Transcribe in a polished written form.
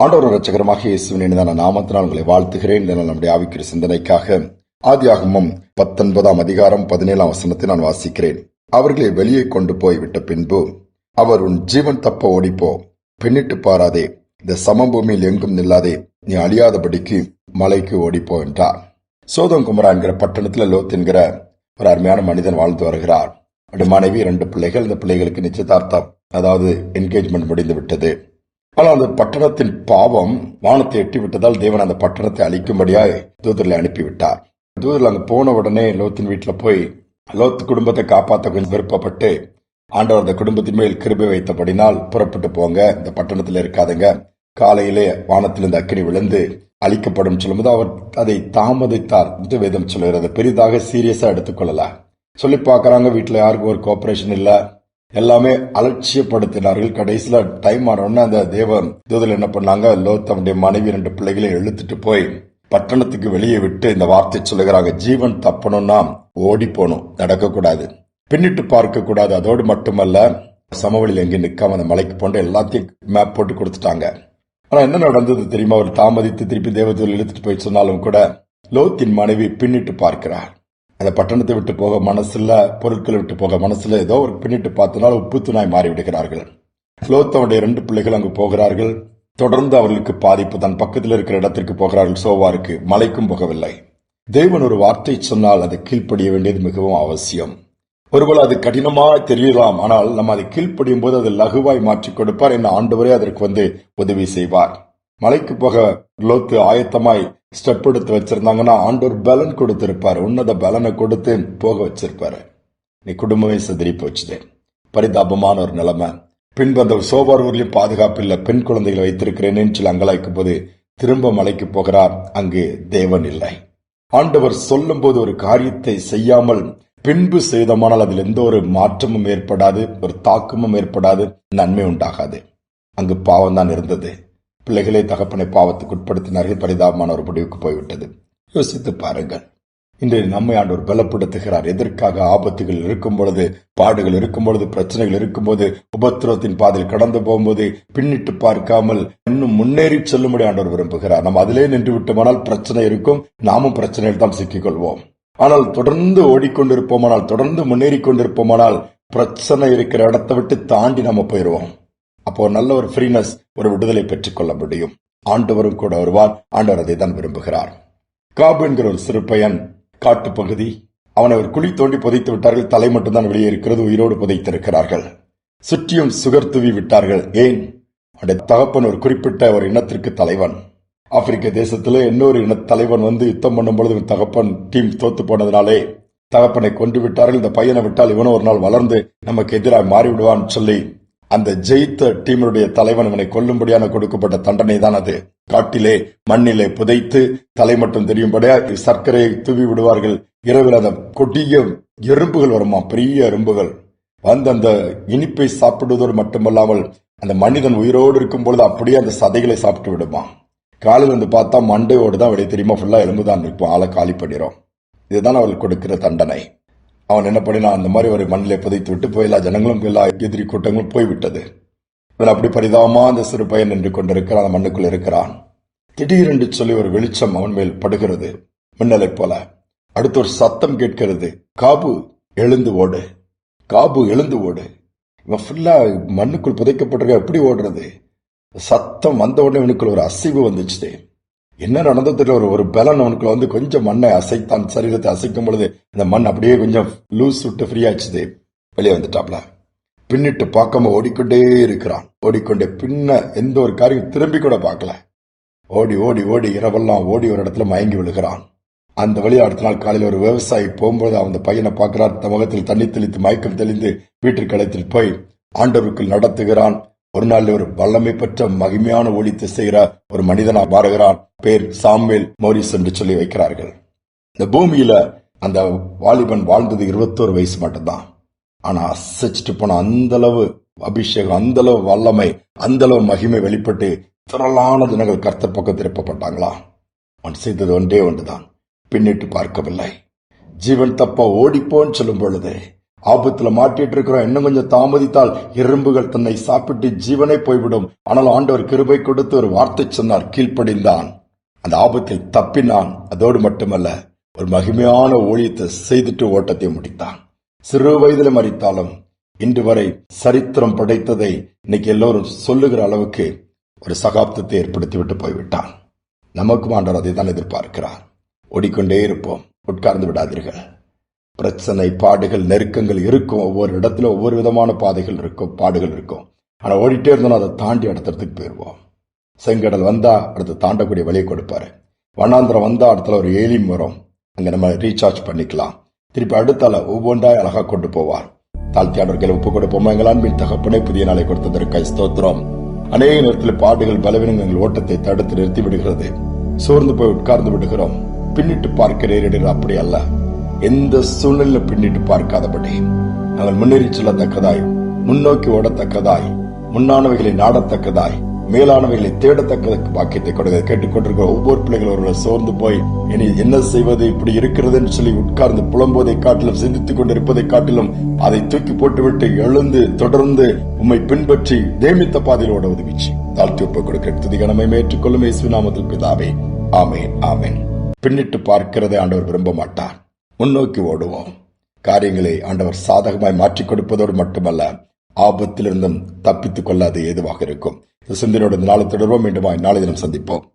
ஆண்டவர் இரட்சகரமாக இயேசுவின் இனிதான நாமத்தினால் உங்களை வாழ்த்துகிறேன். நம்முடைய ஆவிக்குரிய சிந்தனைக்காக ஆதியாகமம் 19:17 நான் வாசிக்கிறேன். அவர்களை வெளியே கொண்டு போய் விட்ட பின்பு அவர், உன் ஜீவன் தப்ப ஓடிப்போ, பின்னிட்டு பாராதே, இந்த சமபூமியில் எங்கும் நில்லாதே, நீ அழியாதபடிக்கு மலைக்கு ஓடிப்போ என்றார். சோதோம் குமரா என்கிற பட்டணத்தில் லோத் என்கிற ஒரு அருமையான மனிதன் வாழ்ந்து வருகிறார். அவருடைய மனைவி 2 பிள்ளைகள். இந்த பிள்ளைகளுக்கு நிச்சயதார்த்தம், அதாவது என்கேஜ்மெண்ட் முடிந்து விட்டது. ஆனால் அந்த பட்டணத்தின் பாவம் வானத்தை எட்டிவிட்டதால் தேவன் அந்த பட்டணத்தை அழிக்கும்படியாய் தூதர்களை அனுப்பிவிட்டார். தூதர்கள் அங்கு போன உடனே லோத்தின் வீட்டுல போய் லோத் குடும்பத்தை காப்பாற்ற கொஞ்சம் விருப்பப்பட்டு, ஆண்டவர் அந்த குடும்பத்தின் மேல் கிருபை வைத்தபடினால் புறப்பட்டு போங்க, இந்த பட்டணத்தில் இருக்காதுங்க, காலையிலே வானத்தில் இந்த அக்கினி விழுந்து அழிக்கப்படும் சொல்லும்போது அவர் அதை தாமதித்தார் என்று வேதம் சொல்லுகிறது. பெரிதாக சீரியஸா எடுத்துக்கொள்ளல. சொல்லி பாக்குறாங்க, வீட்டுல யாருக்கும் ஒரு கோஆபரேஷன் இல்ல, எல்லாமே அலட்சியப்படுத்தினார்கள். கடைசியில டைம் ஆனோடனே அந்த தேவன் தூதர்கள் என்ன பண்ணாங்க, லோத் அவனுடைய மனைவி 2 பிள்ளைகளையும் இழுத்துட்டு போய் பட்டணத்துக்கு வெளியே விட்டு இந்த வார்த்தை சொல்லுகிறாங்க, ஜீவன் தப்பணும்னா ஓடி போகணும், நடக்கக்கூடாது, பின்னிட்டு பார்க்க கூடாது. அதோடு மட்டுமல்ல, சமவெளியில் எங்கே நிற்காம அந்த மலைக்கு போன்ற எல்லாத்தையும் மேப் போட்டு கொடுத்துட்டாங்க. ஆனா என்ன நடந்தது தெரியுமா? அவர் தாமதித்து திருப்பி தேவதூதர்கள் இழுத்துட்டு போய் சொன்னாலும் கூட லோத்தின் மனைவி பின்னிட்டு பார்க்கிறார். அந்த பட்டணத்தை விட்டு போக மனசுல, பொருட்களை விட்டு போக மனசுல ஏதோ ஒரு பின்னிட்டு பார்த்தனால உப்பு துணாய் மாறி விடுகிறார்கள். லோத்தவுடைய 2 பிள்ளைகள் அங்கு போகிறார்கள். தொடர்ந்து அவர்களுக்கு பாதிப்பு. தன் பக்கத்தில் இருக்கிற இடத்திற்கு போகிறார்கள், சோவாருக்கு, மலைக்கும் போகவில்லை. தேவன் ஒரு வார்த்தை சொன்னால் அதை கீழ்ப்படிய வேண்டியது மிகவும் அவசியம். ஒருவேளை அது கடினமா தெரியலாம், ஆனால் நம்ம அதை கீழ்ப்படியும் போது அதை லகுவாய் மாற்றிக் கொடுப்பார். என்ன ஆண்டவரே அதற்கு உதவி செய்வார். மலைக்கு போக லோத்து ஆயத்தமாய் ஸ்டெப் எடுத்து வச்சிருந்தாங்கன்னா ஆண்டவர் பலன் கொடுத்திருப்பாரு, உன்னத பலனை கொடுத்து போக வச்சிருப்பாரு. நீ குடும்பமே சிதறி போச்சுது. பரிதாபமான ஒரு நிலைமை. பின்பு அந்த சோபார்வர்களையும் பாதுகாப்பு இல்ல, பெண் குழந்தைகளை வைத்திருக்கிறேன்னு சொல்லி அங்கலாய்க்கும் போது திரும்ப மலைக்கு போகிறார். அங்கு தேவன் இல்லை. ஆண்டவர் சொல்லும் போது ஒரு காரியத்தை செய்யாமல் பின்பு செய்தமானால் அதில் எந்த ஒரு மாற்றமும் ஏற்படாது, ஒரு தாக்கமும் ஏற்படாது, நன்மை உண்டாகாது. அங்கு பாவம் தான் இருந்தது. பிள்ளைகளை தகப்பனை பாவத்துக்கு உட்படுத்தினார்கள். பரிதாபமான ஒரு முடிவுக்கு போய்விட்டது. யோசித்து பாருங்கள். இன்றைய நம்மை ஆண்டவர் பலப்படுத்துகிறார். எதற்காக? ஆபத்துகள் இருக்கும் பொழுது, பாடுகள் இருக்கும் பொழுது, பிரச்சனைகள் இருக்கும்போது, உபத்திரவத்தின் பாதையில் கடந்து போகும்போது பின்னிட்டு பார்க்காமல் இன்னும் முன்னேறி செல்லும்படி ஆண்டவர் விரும்புகிறார். நம்ம அதிலே நின்று விட்டோமானால் பிரச்சனை இருக்கும், நாமும் பிரச்சனையில் தான் சிக்கிக்கொள்வோம். ஆனால் தொடர்ந்து ஓடிக்கொண்டிருப்போமானால், தொடர்ந்து முன்னேறி கொண்டிருப்போமானால் பிரச்சனை இருக்கிற இடத்தை விட்டு தாண்டி நம்ம போயிடுவோம். அப்போ நல்ல ஒரு ஃப்ரீனஸ், ஒரு விடுதலை பெற்றுக் கொள்ள முடியும். ஆண்டவரும் கூட வருவார். ஆண்டவர் அதை தான் விரும்புகிறார். காபு என்கிற ஒரு சிறு பையன், காட்டுப்பகுதி, அவனை ஒரு குழி தோண்டி புதைத்து விட்டார்கள். தலை மட்டும்தான் வெளியே இருக்கிறது, உயிரோடு புதைத்திருக்கிறார்கள். சுற்றியும் சுகர் தூவி விட்டார்கள். ஏன்? அவருடைய தகப்பன் ஒரு குறிப்பிட்ட ஒரு இனத்திற்கு தலைவன். ஆப்பிரிக்க தேசத்திலே இன்னொரு இன தலைவன் யுத்தம் பண்ணும் பொழுது தகப்பன் டீம் தோத்து போனதுனாலே தகப்பனை கொண்டு விட்டார்கள். இந்த பையனை விட்டால் இவனும் ஒரு நாள் வளர்ந்து நமக்கு எதிராக மாறிவிடுவான் சொல்லி அந்த ஜெயித்த டீமுடைய தலைவன் இவனை கொல்லும்படியான கொடுக்கப்பட்ட தண்டனை தான் அது. காட்டிலே மண்ணிலே புதைத்து தலை மட்டும் தெரியும்படியா சர்க்கரையை தூவி விடுவார்கள். இரவில் அந்த கொடிய எறும்புகள் வருமா, பெரிய எறும்புகள் அந்த இனிப்பை சாப்பிடுவதோடு மட்டுமல்லாமல் அந்த மனிதன் உயிரோடு இருக்கும் பொழுது அப்படியே அந்த சதைகளை சாப்பிட்டு விடுமா. காலையில் பார்த்தா மண்டையோடு தான் வெளியே தெரியுமா, ஃபுல்லா எலும்பு தான் இருக்கும், ஆளை காலி பண்ணிடும். இதுதான் அவள் கொடுக்கிற தண்டனை. அவன் என்ன பண்ணினா, அந்த மாதிரி ஒரு மண்ணிலே புதைத்து விட்டு போயிலா ஜனங்களும் எல்லா எதிரி கூட்டங்களும் போய்விட்டது. அப்படி பரிதாபமா அந்த சிறு பையன் நின்று கொண்டிருக்கிறான், அந்த மண்ணுக்குள் இருக்கிறான். திடீரென்று சொல்லி ஒரு வெளிச்சம் அவன் மேல் படுகிறது, மின்னலை போல. அடுத்து ஒரு சத்தம் கேட்கிறது, காபு எழுந்து ஓடு, காபு எழுந்து ஓடு. இவன் ஃபுல்லா மண்ணுக்குள் புதைக்கப்பட்டிருக்க, எப்படி ஓடுறது? சத்தம் வந்த உடனே அவனுக்குள்ள ஒரு அசைவு வந்துச்சு. என்ன நடந்தது? ஒரு பலன் அவனுக்குள்ள கொஞ்சம் மண்ணை அசைத்தான். சரீரத்தை அசைக்கும் பொழுது இந்த மண் அப்படியே கொஞ்சம் லூஸ் விட்டு ஃப்ரீ ஆச்சுது. வெளியே வந்துட்டாப்ல. பின்னிட்டு பார்க்காம ஓடிக்கொண்டே இருக்கிறான். ஓடிக்கொண்டே பின்ன எந்த ஒரு காரியம் திரும்பி கூட பார்க்கல. ஓடி ஓடி ஓடி இரவெல்லாம் ஓடி ஒரு இடத்துல மயங்கி விழுகிறான். அந்த வழியா அடுத்த நாள் காலையில் ஒரு விவசாயி போகும்போது அந்த பையனை பார்க்கிறார். முகத்தில் தண்ணி தெளித்து மயக்கம் தெளிந்து வீட்டிற்கு அழைத்துட்டு போய் ஆண்டவருக்குள் நடத்துகிறான். ஒரு நாள் ஒரு வல்லமை பெற்ற மகிமையான ஒளித்து செய்கிற ஒரு மனிதனா மாறுகிறான். பேர் சாமுவேல் மோரிஸ் என்று சொல்லி வைக்கிறார்கள். இந்த பூமியில அந்த வாலிபன் வாழ்ந்தது 21 வயசு மட்டும்தான். ஆனா அசைச்சிட்டு போன அந்த அளவு அபிஷேகம், அந்த அளவு வல்லமை, அந்த அளவு மகிமை வெளிப்பட்டு திரளான ஜனங்கள் கர்த்தர் பக்கம் திருப்பப்பட்டாங்களா. அவன் செய்தது ஒன்றே ஒன்றுதான், பின்னிட்டு பார்க்கவில்லை. ஜீவன் தப்ப ஓடிப்போன்னு சொல்லும் பொழுது ஆபத்துல மாட்டிட்டு இருக்கிறோம், இன்னும் கொஞ்சம் தாமதித்தால் எறும்புகள் தன்னை சாப்பிட்டு ஜீவனை போய்விடும். ஆனால் ஆண்டவர் கிருபை கொடுத்து ஒரு வார்த்தை சொன்னார், கீழ்ப்படிந்தான், அந்த ஆபத்தில் தப்பினான். அதோடு மட்டுமல்ல, ஒரு மகிமையான ஊழியத்தை செய்துட்டு ஓட்டத்தை முடித்தான். சிறு வயதில் மறித்தாலும் இன்று வரை சரித்திரம் படைத்ததை இன்னைக்கு எல்லோரும் சொல்லுகிற அளவுக்கு ஒரு சகாப்தத்தை ஏற்படுத்தி விட்டு போய்விட்டான். நமக்கும் ஆண்டவர் அதை தான் எதிர்பார்க்கிறார். ஓடிக்கொண்டே இருப்போம், உட்கார்ந்து விடாதீர்கள். பிரச்சனை, பாடுகள், நெருக்கங்கள் இருக்கும். ஒவ்வொரு இடத்துல ஒவ்வொரு விதமான பாதைகள் இருக்கும், பாடுகள் இருக்கும். ஆனா ஓடிட்டே இருந்தோம்னா அதை தாண்டி அடுத்த இடத்துக்கு போயிடுவோம். செங்கடல் வந்தா அடுத்து தாண்டக்கூடிய வழியை கொடுப்பாரு. வண்ணாந்திரம் வந்தா அடுத்த ஒரு ஏலிம் வரும், அங்க நம்ம ரீசார்ஜ் பண்ணிக்கலாம். திருப்பி அடுத்தால ஒவ்வொன்றாய் அழகா கொண்டு போவார். தாழ்த்தியானவர்களை ஒப்பு கொடுப்போம். எங்கள் அன்பின் தகப்பனே, புதிய நாளை கொடுத்ததற்காக ஸ்தோத்திரம். அநேக நேரத்தில் பாடுகள், பலவீனங்கள் ஓட்டத்தை தடுத்து நிறுத்தி விடுகிறது. சோர்ந்து போய் உட்கார்ந்து விடுகிறோம். பின்னிட்டு பார்க்கிறேன், அப்படி அல்ல. எந்த சூழ்நிலையில பின்னிட்டு பார்க்காதபடி நாங்கள் முன்னேறி செல்லத்தக்கதாய், முன்னோக்கி ஓடத்தக்கதாய், முன்னானவைகளை நாடத்தக்கதாய், மேலானவைகளை தேடத்தக்க பாக்கியத்தை கொடுக்க கேட்டுக்கொண்டிருக்கிற ஒவ்வொரு பிள்ளைகள் ஒருவர் சோர்ந்து போய் இனி என்ன செய்வது, இப்படி இருக்கிறது என்று சொல்லி உட்கார்ந்து புலம்போதை காட்டிலும், சிந்தித்துக் கொண்டிருப்பதை காட்டிலும் அதை தூக்கி போட்டுவிட்டு எழுந்து தொடர்ந்து உம்மை பின்பற்றி தேமித்த பாதையில் ஓட உதவிச்சு தாழ்த்தி ஒப்புக் கொடுக்க துதிகனமை ஏற்றுக்கொள்ளும் இயேசு நாமத்தில் பிதாவே, ஆமேன், ஆமேன். பின்னிட்டு பார்க்கிறதை ஆண்டவர் விரும்ப மாட்டார். முன்னோக்கி ஓடுவோம். காரியங்களை ஆண்டவர் சாதகமாய் மாற்றிக் கொடுப்பதோடு மட்டுமல்ல, ஆபத்திலிருந்தும் தப்பித்துக் கொள்ளாது ஏதுவாக இருக்கும். சிந்தனையோடு நாளை தொடர்வோம். மீண்டும் நாளை தினம் சந்திப்போம்.